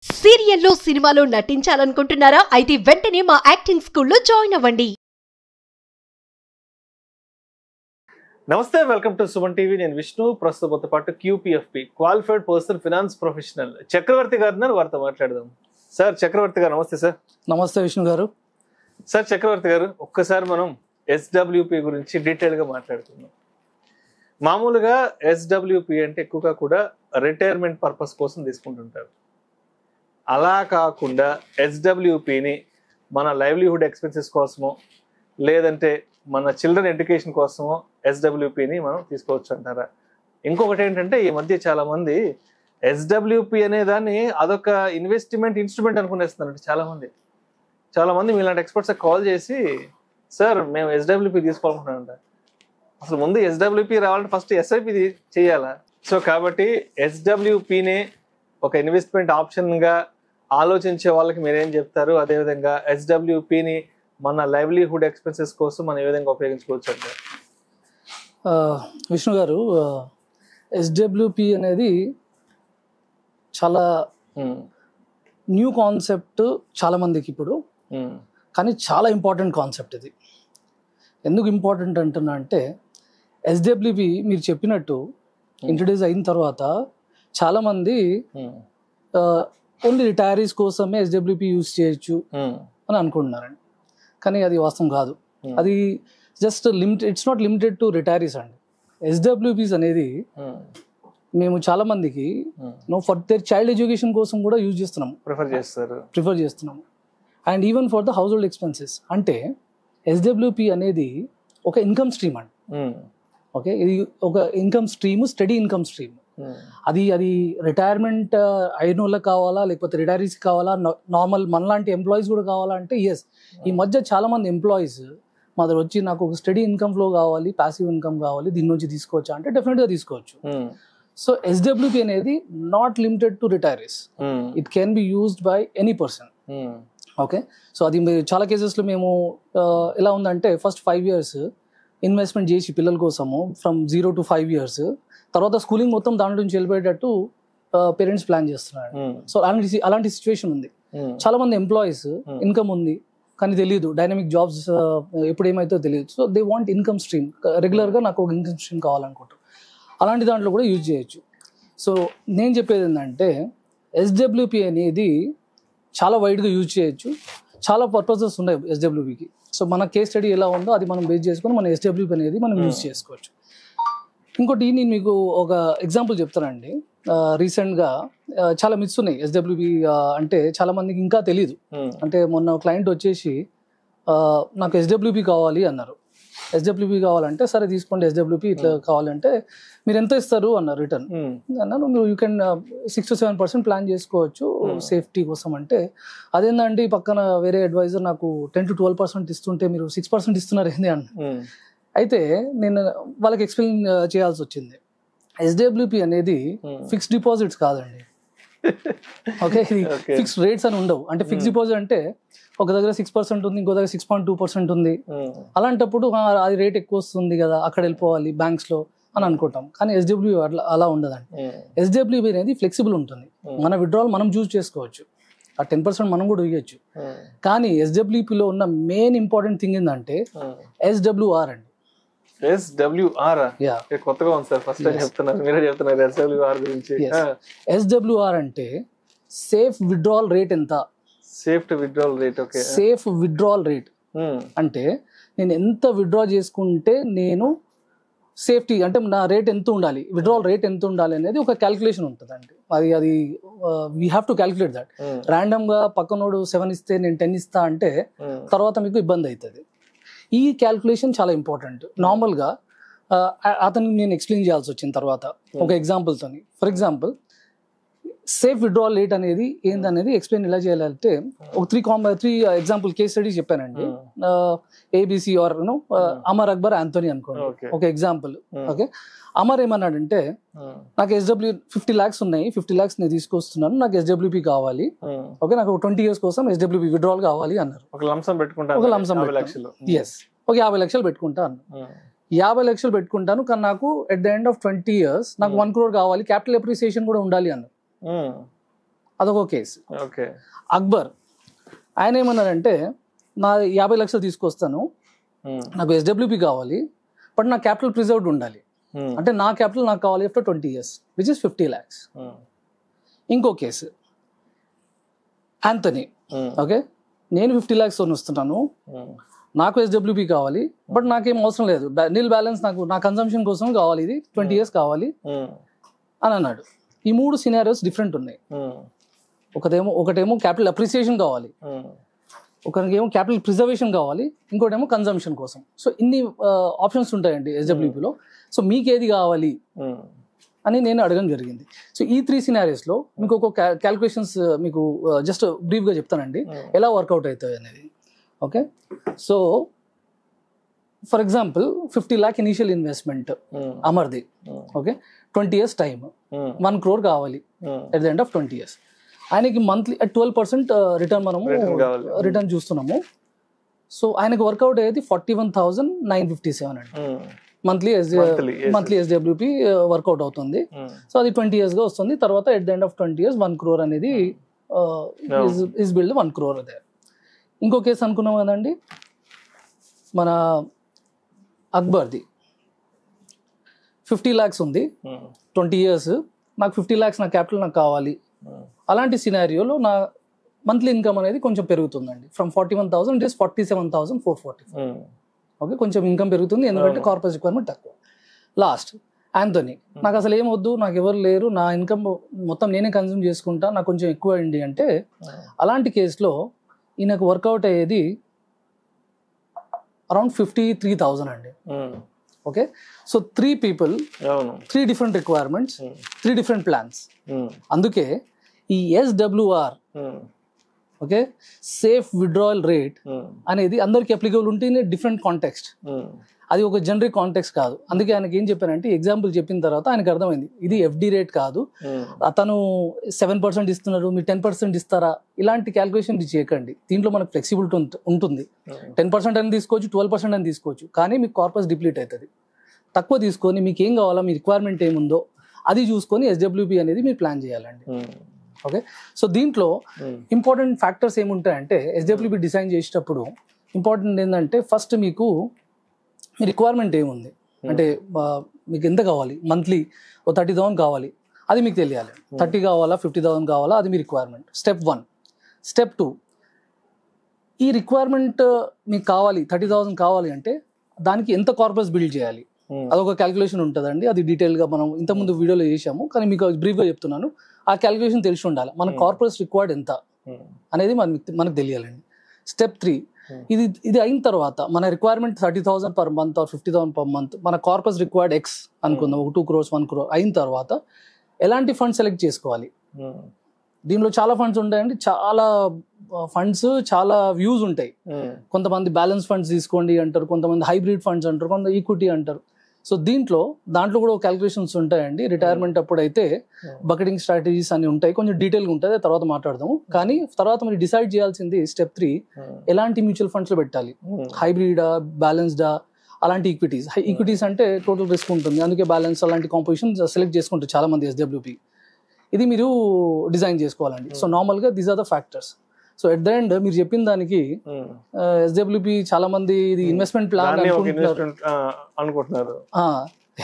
సీరియల్లో సినిమాలో నటించాలనుకుంటున్నారా? అయితే వెంటనే మా యాక్టింగ్ స్కూల్లో జాయిన్ అవ్వండి. నమస్తే, వెల్కమ్ టు సుమన్ టీవీ. నేను విష్ణు. ప్రస్తుతంతో పాటు QPFP qualified person finance professional Chakravarthi garu ఉన్నారు. వారితో మాట్లాడదాం. సార్ చక్రవర్తి గారు నమస్తే. సార్ నమస్తే విష్ణు గారు. సార్ చక్రవర్తి గారు, ఒక్కసారి మనం SWP గురించి డీటెయిల్గా మాట్లాడుకుందాం. మామూలుగా SWP అంటే ఎక్కువగా కూడా రిటైర్మెంట్ పర్పస్ కోసం తీసుకుంటుంటారు. అలా కాకుండా SWPని మన లైవ్లీహుడ్ ఎక్స్పెన్సెస్ కోసమో లేదంటే మన చిల్డ్రన్ ఎడ్యుకేషన్ కోసమో SWPని మనం తీసుకోవచ్చు అంటారా? ఇంకొకటి ఏంటంటే, ఈ మధ్య చాలా మంది SWP అనే దాన్ని అదొక ఇన్వెస్ట్మెంట్ ఇన్స్ట్రుమెంట్ అనుకునేస్తున్నారు. చాలా మంది మీలాంటి ఎక్స్పర్ట్స్ కాల్ చేసి, సార్ మేము SWP తీసుకోవాలనుకుంటున్నానంట. అసలు ముందు SWP రావాలంటే ఫస్ట్ SIP చేయాలా? సో కాబట్టి SWPనే ఒక ఇన్వెస్ట్మెంట్ ఆప్షన్గా ఆలోచించే వాళ్ళకి మీరేం చెప్తారు? అదేవిధంగా SWPని మన లైవ్లీహుడ్ ఎక్స్పెన్సెస్ కోసం మనం ఏ విధంగా ఉపయోగించుకోవచ్చు అంటే? విష్ణు గారు, SWP అనేది చాలా న్యూ కాన్సెప్ట్ చాలా మందికి ఇప్పుడు, కానీ చాలా ఇంపార్టెంట్ కాన్సెప్ట్ ఇది. ఎందుకు ఇంపార్టెంట్ అంటున్నా అంటే, SWP మీరు చెప్పినట్టు ఇంట్రడ్యూస్ అయిన తర్వాత చాలామంది ఓన్లీ రిటైరీస్ కోసమే SWP యూజ్ చేయొచ్చు అని అనుకుంటున్నారండి. కానీ అది వాస్తవం కాదు. అది just limited, it's not limited to retirees అండి. SWPs అనేది మేము చాలా మందికి ఫర్ దేర్ చైల్డ్ ఎడ్యుకేషన్ కోసం కూడా యూజ్ చేస్తున్నాము, ప్రిఫర్ చేస్తున్నాము. And even for the house hold expenses. అంటే SWP అనేది ఒక ఇన్కమ్ స్ట్రీమ్ అండి. ఓకే, ఇది ఒక income stream, study income stream. అది రిటైర్మెంట్ అయిన వాళ్ళకి కావాలా, లేకపోతే రిటైరీస్ కావాలా, నార్మల్ మనలాంటి ఎంప్లాయీస్ కూడా కావాలా అంటే ఎస్. ఈ మధ్య చాలా మంది ఎంప్లాయీస్ మా దగ్గర వచ్చి, నాకు ఒక స్టడీ ఇన్కమ్ ఫ్లో కావాలి, ప్యాసివ్ ఇన్కమ్ కావాలి, దీని నుంచి తీసుకోవచ్చా అంటే డెఫినెట్గా తీసుకోవచ్చు. సో SWP అనేది not limited to retirees, it can be used by any person. Okay, so అది చాలా కేసెస్లో మేము ఎలా ఉందంటే, ఫస్ట్ 5 years ఇన్వెస్ట్మెంట్ చేసి పిల్లల కోసము ఫ్రమ్ 0 to 5 years, తర్వాత స్కూలింగ్ మొత్తం దాంట్లో నుంచి వెళ్ళిపోయేటట్టు పేరెంట్స్ ప్లాన్ చేస్తున్నారు. సో అలాంటి సిచ్యువేషన్ ఉంది. చాలా మంది ఎంప్లాయీస్ ఇన్కమ్ ఉంది కానీ తెలియదు, డైనమిక్ జాబ్స్ ఎప్పుడు ఏమైతే తెలియదు. So they want income stream, రెగ్యులర్గా నాకు ఒక ఇన్కమ్ స్ట్రీమ్ కావాలనుకుంటారు. అలాంటి దాంట్లో కూడా యూజ్ చేయొచ్చు. సో నేను చెప్పేది ఏంటంటే, SWP అనేది చాలా వైడ్గా యూజ్ చేయొచ్చు. చాలా పర్పసెస్ ఉన్నాయి SWPకి. సో మన కేస్ స్టడీ ఎలా ఉందో అది మనం బేస్ చేసుకొని మన SWP అనేది మనం యూజ్ చేసుకోవచ్చు. ఇంకోటి నేను మీకు ఒక ఎగ్జాంపుల్ చెప్తానండి. రీసెంట్గా చాలా మిత్స్ ఉన్నాయి SWP అంటే, చాలా మందికి ఇంకా తెలీదు. అంటే మొన్న క్లయింట్ వచ్చేసి నాకు SWP కావాలి అన్నారు. SWP కావాలంటే సరే తీసుకోండి SWP ఇట్లా కావాలంటే మీరు ఎంత ఇస్తారు అన్నారు రిటర్న్ అన్నాను. మీరు యూ కెన్ 6 to 7% ప్లాన్ చేసుకోవచ్చు సేఫ్టీ కోసం అంటే, అదేందండి పక్కన వేరే అడ్వైజర్ నాకు 10 to 12% ఇస్తుంటే మీరు 6% ఇస్తున్నారు ఏంది అన్న. అయితే నేను వాళ్ళకి ఎక్స్ప్లెయిన్ చేయాల్సి వచ్చింది. SWP అనేది ఫిక్స్డ్ డిపాజిట్స్ కాదండి. ఓకే, ఇది ఫిక్స్డ్ రేట్స్ అని ఉండవు. అంటే ఫిక్స్డ్ డిపాజిట్ అంటే ఒక దగ్గర 6% ఉంది, ఇంకో దగ్గర 6.2% ఉంది. అలాంటప్పుడు అది రేట్ ఎక్కువ వస్తుంది కదా, అక్కడ వెళ్ళిపోవాలి బ్యాంక్స్ లో అని అనుకుంటాం. కానీ SWP అలా ఉండదండి. SWP అనేది ఫ్లెక్సిబుల్ ఉంటుంది. మన విత్డ్రాల్ మనం చూస్ చేసుకోవచ్చు. ఆ 10% మనం కూడా ఇవ్వచ్చు. కానీ SWPలో ఉన్న మెయిన్ ఇంపార్టెంట్ థింగ్ ఏంటంటే SWR అండి. కొత్తగా ఉంది సార్, ఫస్ట్ టైం చెప్తున్నారు, మీరే చెప్తున్నారు SWR గురించి. SWR అంటే సేఫ్ విత్డ్రాల్ రేట్ ఎంత? Safe withdrawal rate. Okay, safe withdrawal rate అంటే నేను ఎంత విత్డ్రా చేసుకుంటే నేను సేఫ్టీ, అంటే నా రేట్ ఎంత ఉండాలి, విత్డ్రాల్ రేట్ ఎంత ఉండాలి అనేది ఒక క్యాల్కులేషన్ ఉంటుందండి. అది we have to calculate that. Random గా పక్కనోడు 7 ఇస్తే నేను 10 ఇస్తా అంటే తర్వాత మీకు ఇబ్బంది అవుతుంది. ఈ క్యాల్కులేషన్ చాలా ఇంపార్టెంట్. నార్మల్గా అతనికి నేను ఎక్స్ప్లెయిన్ చేయాల్సి వచ్చిన తర్వాత ఒక ఎగ్జాంపుల్తో, for example safe withdrawal rate అనేది ఏందనేది ఎక్స్ప్లెయిన్ ఎలా చేయాలంటే, ఒక 3 ఎగ్జాంపుల్ కేస్ స్టడీస్ చెప్పానండి. ABC or Amar Akbar Anthony అనుకోండి ఒక ఎగ్జాంపుల్. ఓకే, అమర్ ఏమన్నాడంటే, నాకు $50 lakhs ఉన్నాయి, 50 lakhs నేను తీసుకొస్తున్నాను, నాకు SWP కావాలి. ఓకే, నాకు 20 years కోసం SWP విత్డ్రాల్ కావాలి అన్నారు. ఒక లంసం పెట్టుకుంటా, ఎస్, ఒక 50 లక్షలు పెట్టుకుంటా అన్నారు. 50 లక్షలు పెట్టుకుంటాను, కానీ నాకు at the end of 20 years నాకు 1 crore కావాలి, క్యాపిటల్ అప్రిసియేషన్ కూడా ఉండాలి అన్నారు. అదొక కేసు. ఓకే. అక్బర్ ఆయన ఏమన్నారంటే నా 50 లక్షలు తీసుకొస్తాను, నాకు SWP కావాలి, బట్ నా క్యాపిటల్ ప్రిజర్వ్డ్ ఉండాలి, అంటే నా క్యాపిటల్ నాకు కావాలి after 20 years, which is 50 lakhs. ఇంకో కేసు యాంథనీ, ఓకే, నేను 50 lakhs వస్తున్నాను, నాకు SWP కావాలి, బట్ నాకేం అవసరం లేదు, నీల్ బ్యాలెన్స్ నాకు నా కన్సంప్షన్ కోసం కావాలి, ఇది 20 years కావాలి అని అన్నాడు. ఈ 3 సినారియోస్ డిఫరెంట్ ఉన్నాయి. ఒకటేమో క్యాపిటల్ అప్రిసియేషన్ కావాలి, ఒకరికేమో క్యాపిటల్ ప్రిజర్వేషన్ కావాలి, ఇంకోటేమో కన్సంప్షన్ కోసం. సో ఇన్ని ఆప్షన్స్ ఉంటాయండి SWPలో. సో మీకు ఏది కావాలి అని నేను అడగడం జరిగింది. సో ఈ 3 సినారియోస్లో మీకు ఒక క్యాల్కులేషన్స్ మీకు జస్ట్ బ్రీఫ్గా చెప్తానండి ఎలా వర్కౌట్ అవుతాయి అనేది. Okay, so for example 50 lakh initial investment అమర్ది, ఓకే, 20 years టైమ్, 1 crore కావాలి at the end of 20 years. ఆయనకి మంత్లీ 12% రిటర్న్ మనము రిటర్న్ చూస్తున్నాము. సో ఆయనకి వర్కౌట్ అయ్యేది 41,957 అండి మంత్లీ SWP వర్కౌట్ అవుతుంది. సో అది 20 years గా వస్తుంది. తర్వాత at the end of 20 years 1 crore అనేది ఈజ్ బిల్డ్ 1 crore అదే. ఇంకో కేసు అనుకున్నాం కదండి మన అక్బర్ది, 50 lakhs ఉంది, 20 years, నాకు 50 lakhs నా క్యాపిటల్ నాకు కావాలి. అలాంటి సినారియోలో నా మంత్లీ ఇన్కమ్ అనేది కొంచెం పెరుగుతుందండి. From 41,000 it is 47,444. ఓకే, కొంచెం ఇన్కమ్ పెరుగుతుంది ఎందుకంటే కార్పొరేట్ రిక్వైర్మెంట్ తక్కువ. లాస్ట్ యాంథనీ, నాకు అసలు ఏం వద్దు, నాకు ఎవరు లేరు, నా ఇన్కమ్ మొత్తం నేనే కన్జ్యూమ్ చేసుకుంటా, నాకు కొంచెం ఎక్కువ అయింది అంటే అలాంటి కేసులో ఈయనకు వర్కౌట్ అయ్యేది అరౌండ్ 53,000 అండి. Okay, so 3 people, 3 different requirements, 3 different plans. అందుకే ఈ SWR, okay, safe withdrawal rate అనేది అందరికి అప్లికబుల్ ఉంటుంది, డిఫరెంట్ కాంటెక్స్ట్, అది ఒక జనరిక్ కాంటెక్స్ట్ కాదు. అందుకే ఆయనకి ఏం చెప్పానంటే ఎగ్జాంపుల్ చెప్పిన తర్వాత ఆయనకు అర్థమైంది ఇది FD రేట్ కాదు, అతను 7% ఇస్తున్నారు, మీరు 10% ఇస్తారా, ఇలాంటి క్యాల్కులేషన్ చేయకండి. దీంట్లో మనకు ఫ్లెక్సిబిలిటీ ఉంటుంది, 10% అని తీసుకోవచ్చు, 12% అని తీసుకోవచ్చు, కానీ మీకు కార్పస్ డిప్లీట్ అవుతుంది. తక్కువ తీసుకొని మీకు ఏం కావాలా, మీ రిక్వైర్మెంట్ ఏముందో అది చూసుకొని SWP అనేది మీరు ప్లాన్ చేయాలండి. ఓకే, సో దీంట్లో ఇంపార్టెంట్ ఫ్యాక్టర్స్ ఏముంటాయంటే SWP డిజైన్ చేసేటప్పుడు ఇంపార్టెంట్ ఏంటంటే ఫస్ట్ మీకు మీ రిక్వైర్మెంట్ ఏముంది, అంటే మీకు ఎంత కావాలి, మంత్లీ ఓ 30,000 కావాలి, అది మీకు తెలియాలి. 30 కావాలా 50,000 కావాలా, అది మీ రిక్వైర్మెంట్. స్టెప్ 1. స్టెప్ 2, ఈ రిక్వైర్మెంట్ మీకు కావాలి 30,000 కావాలి అంటే దానికి ఎంత కార్పస్ బిల్డ్ చేయాలి, అదొక క్యాల్కులేషన్ ఉంటుందండి. అది డీటెయిల్గా మనం ఇంతకుముందు వీడియోలో చేసాము, కానీ మీకు బ్రీఫ్గా చెప్తున్నాను. ఆ క్యాల్కులేషన్ తెలిసి ఉండాలి, మన కార్పస్ రిక్వైర్డ్ ఎంత అనేది మనకు తెలియాలండి. స్టెప్ 3, ఇది అయిన తర్వాత మన requirement 30,000 per month or 50,000 per month, మన కార్పస్ రిక్వైర్డ్ X అనుకుందాం, 2 crores 1 crore అయిన తర్వాత ఎలాంటి ఫండ్ సెలెక్ట్ చేసుకోవాలి. దీనిలో చాలా ఫండ్స్ ఉంటాయండి, చాలా ఫండ్స్, చాలా వ్యూస్ ఉంటాయి. కొంతమంది బ్యాలెన్స్ ఫండ్స్ తీసుకోండి అంటారు, కొంతమంది హైబ్రిడ్ ఫండ్స్ అంటారు, కొంత ఈక్విటీ అంటారు. సో దాంట్లో కూడా క్యాల్కులేషన్స్ ఉంటాయండి. రిటైర్మెంట్ అప్పుడు అయితే బకెటింగ్ స్ట్రాటజీస్ అన్ని ఉంటాయి, కొంచెం డీటెయిల్గా ఉంటుంది, తర్వాత మాట్లాడదాము. కానీ తర్వాత మీరు డిసైడ్ చేయాల్సింది స్టెప్ 3, ఎలాంటి మ్యూచువల్ ఫండ్స్లో పెట్టాలి, హైబ్రిడా, బ్యాలెన్స్డా, అలాంటి ఈక్విటీస్ అంటే టోటల్ రిస్క్ ఉంటుంది, అందుకే బ్యాలెన్స్ అలాంటి కాంపోజిషన్ సెలెక్ట్ చేసుకుంటారు చాలా మంది SWP. ఇది మీరు డిజైన్ చేసుకోవాలండి. సో నార్మల్గా these are the factors. So at the end మీరు చెప్పిన దానికి SWP చాలా మంది ఇది ఇన్వెస్ట్మెంట్ ప్లాన్ అనుకుంటున్నారు.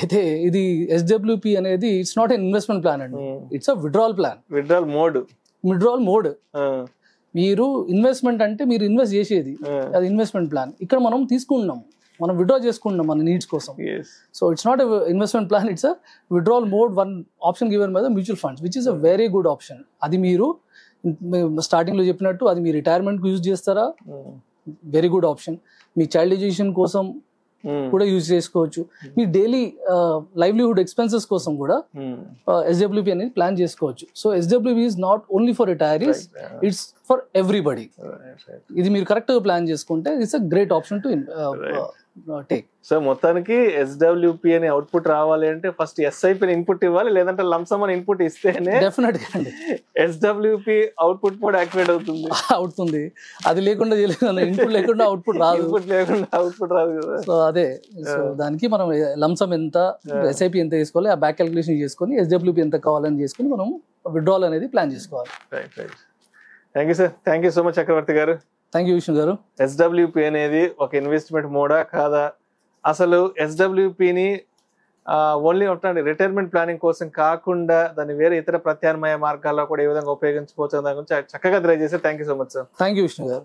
అయితే ఇది SWP అనేది it's not an investment plan అండి, it's a withdrawal plan, withdrawal mode. మీరు ఇన్వెస్ట్మెంట్ అంటే మీరు ఇన్వెస్ట్ చేసేది, అది ఇన్వెస్ట్మెంట్ ప్లాన్. ఇక్కడ మనం తీసుకుంటున్నాం, మనం విడ్రా చేసుకుంటున్నాం మన నీడ్స్ కోసం. So it's not investment plan, it's a withdrawal mode. 1 option given by the mutual funds which is a very good option. అది మీరు స్టార్టింగ్ లో చెప్పినట్టు అది మీ రిటైర్మెంట్ కు యూజ్ చేస్తారా, వెరీ గుడ్ ఆప్షన్. మీ చైల్డ్ ఎడ్యుకేషన్ కోసం కూడా యూజ్ చేసుకోవచ్చు, మీ డైలీ లైవ్లీహుడ్ ఎక్స్పెన్సెస్ కోసం కూడా SWP అనేది ప్లాన్ చేసుకోవచ్చు. So SWP is not only for retirees, it's for everybody. ఇది మీరు కరెక్ట్ గా ప్లాన్ చేసుకుంటే it's a great option to take. So మొత్తానికి SWP అనే అవుట్పుట్ రావాలి అంటే ఫస్ట్ SIP ఇన్పుట్ ఇవ్వాలి, లేదంటే లంసమ్ అని ఇన్పుట్ ఇస్తేనే డెఫినెట్ గా SWP అవుట్పుట్ కూడా యాక్టివేట్ అవుతుంది. అది లేకుండా ఇన్పుట్ లేకుండా అవుట్పుట్ రాదు, అవుట్పుట్ రాదు కదా. సో అదే, సో దానికి మనం లంసమ్ ఎంత, SIP ఎంత చేసుకోవాలి, ఆ బ్యాక్ క్యాల్కులేషన్ చేసుకొని SWP ఎంత కావాలని చేసుకుని మనం విత్డ్రాల్ అనేది ప్లాన్ చేసుకోవాలి. Right right. Thank you sir. Thank you so much Chakravarthi garu. Thank you Vishnu గారు. ఎస్డబ్ల్యూపి అనేది ఒక ఇన్వెస్ట్మెంట్ మోడా కాదా, అసలు ఎస్డబ్ల్యూపిని ఓన్లీ ఉంటాండి రిటైర్మెంట్ ప్లానింగ్ కోసం కాకుండా దాన్ని వేరే ఇతర ప్రత్యామ్నాయ మార్గాల్లో కూడా ఏ విధంగా ఉపయోగించుకోవచ్చు దాని గురించి చక్కగా తెలియజేశారు. Thank you so much sir. Thank you Vishnu గారు.